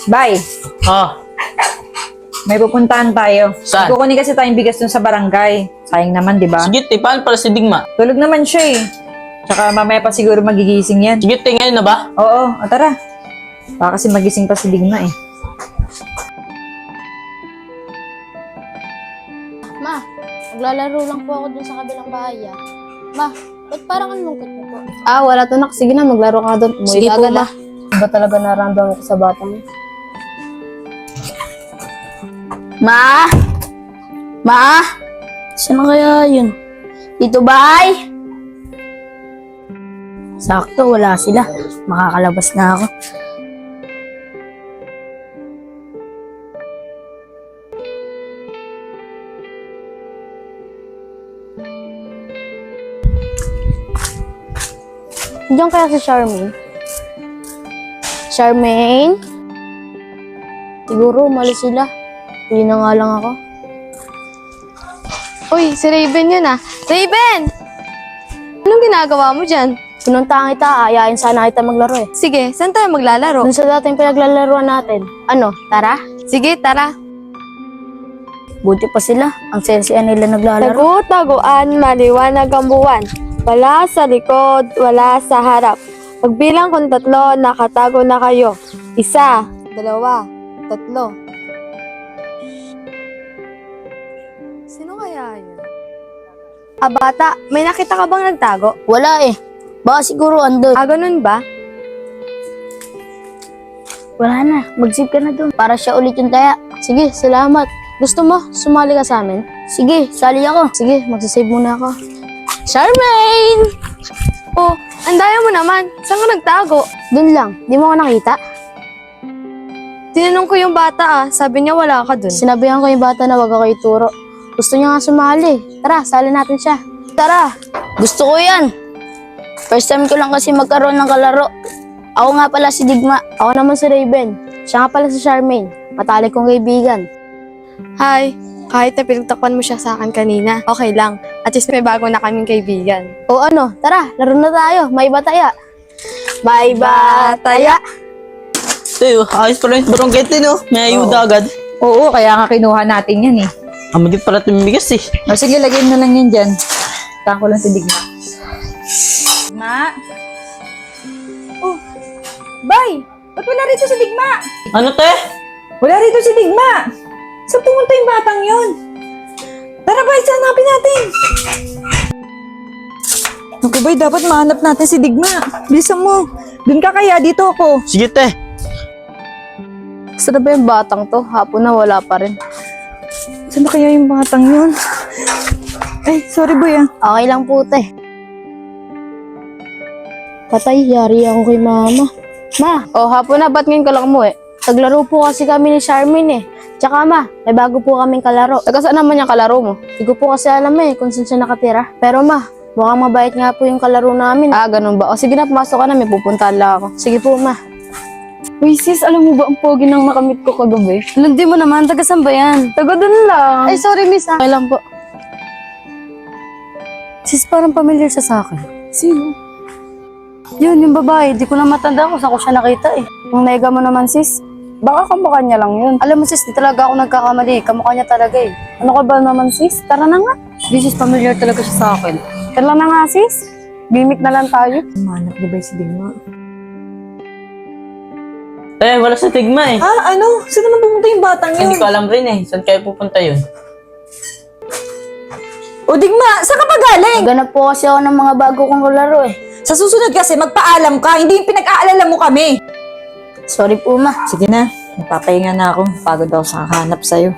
Bye. Ah, May pupuntahan tayo. Saan? Kukunin kasi tayong bigas dun sa barangay. Sayang naman, di ba? sige te, paano pala si Digma? Tulog naman siya eh. Tsaka mamaya pa siguro magigising yan. Sige te, ngayon na ba? Oo, tara. Baka kasi magising pa si Digma eh. Ma, maglalaro lang po ako dun sa kabilang bahay, ah. Ma, ba't parang ang lungkot mo po? Wala to, nak. Sige na, maglaro ka doon. Umuwi Sige ka po, agad, ma. Ba talaga nararamdaman ko sa bata mo? Ma? Ma? Saan kaya yun? Dito ba ay? Sakto, wala sila. Makakalabas na ako. Diyan kaya si Charmaine? Charmaine? Siguro, umalis sila. Uwi na nga lang ako. Uy, si Raven yun, ah. Raven! Anong ginagawa mo dyan? Pinuntahan kita, ayayin sana kita maglaro eh. Sige, saan tayo maglalaro? Dun sa dating pinaglalaroan natin. Ano, tara? Sige, tara. Buti pa sila. Ang sensian nila naglalaro. Tagu-taguan, maliwanag ang buwan. Wala sa likod, wala sa harap. Pagbilang kung 3, nakatago na kayo. 1, 2, 3. Sino kaya yun? Bata, may nakita ka bang nagtago? Wala eh. Baka siguro andun. Ganun ba? Wala na. Mag-save ka na dun. Para siya ulit yung taya. Sige, salamat. Gusto mo, sumali ka sa amin? Sige, sali ako. Sige, magsasave muna ako. Charmaine! Oh, ang daya mo naman. Saan ka nagtago? Dun lang. Di mo ako nakita? Tinanong ko yung bata, sabi niya wala ka dun. Sinabihan ko yung bata na wag ako ituro. Gusto niya nga sumali. Tara, sali natin siya. Tara! Gusto ko yan. First time ko lang kasi magkaroon ng kalaro. Ako nga pala si Digma. Ako naman si Raven. Siya nga pala si Charmaine. Matalik kong kaibigan. Hi, kahit na pinagtakpan mo siya sa akin kanina, okay lang. At least may bago na kaming kaibigan. O ano, tara, laro na tayo. May bataya. May bataya. Te, ayos pala yung barangay no? May ayuda agad. Oo, kaya nga kinuha natin yan eh. Ang magiging pala tumibigas eh. O sige, lagyan mo lang yan dyan. Saan ko lang si Digma. Digma? Oh, Bay! Ba't wala rito si Digma? Ano te? Wala rito si Digma! Saan pumunta yung batang yun? Tara Bay, hanapin natin! Naku Bay, dapat mahanap natin si Digma. Bilisan mo. Dun ka kaya, dito ako. Sige te. Saan na ba yung batang to? Hapon na wala pa rin. Saan na kaya yung batang yun? Ay, sorry Boy ah. Okay lang po, te. Patay, yari ako kay mama. Ma, hapon na, ba't ngayon ka lang mo eh? Naglaro po kasi kami ni Charmaine eh. Tsaka ma, may bago po kaming kalaro. Taga saan naman yung kalaro mo? Hindi ko po kasi alam eh kung saan siya nakatira. Pero ma, mukhang mabait nga po yung kalaro namin. Ganun ba? O sige na, pumasok ka na, may pupuntahan lang ako. Sige po ma. Uy sis, alam mo ba ang pogi ng nakamit ko kagabi? Hindi mo naman, taga saan ba yan? Taga dun lang. Ay, sorry miss ha. Okay lang po. Sis, parang familiar siya sa akin. Sino? Yun, yung babae. Di ko na matanda kung saan ko siya nakita eh. Yung naiga mo naman sis, baka kamukha niya lang yun. Alam mo sis, di talaga ako nagkakamali. Kamukha niya talaga eh. Ano ka ba naman sis? Tara na nga. Di sis, familiar talaga siya sa akin. Tara na nga sis. Gimik na lang tayo. Mahanap ni Bay si Digma. Te, wala sa Digma eh. Ano? Saan naman pumunta yung batang yun? Hindi ko alam rin eh. Saan kayo pupunta yun? O Digma, saan ka pa galing? Ganap po kasi ako ng mga bago kong kalaro eh. Sa susunod kasi, magpaalam ka. Hindi yung pinag-aalala mo kami. Sorry po ma. Sige na, magpapahinga na ako. Pagod ako sa kakahanap sa'yo.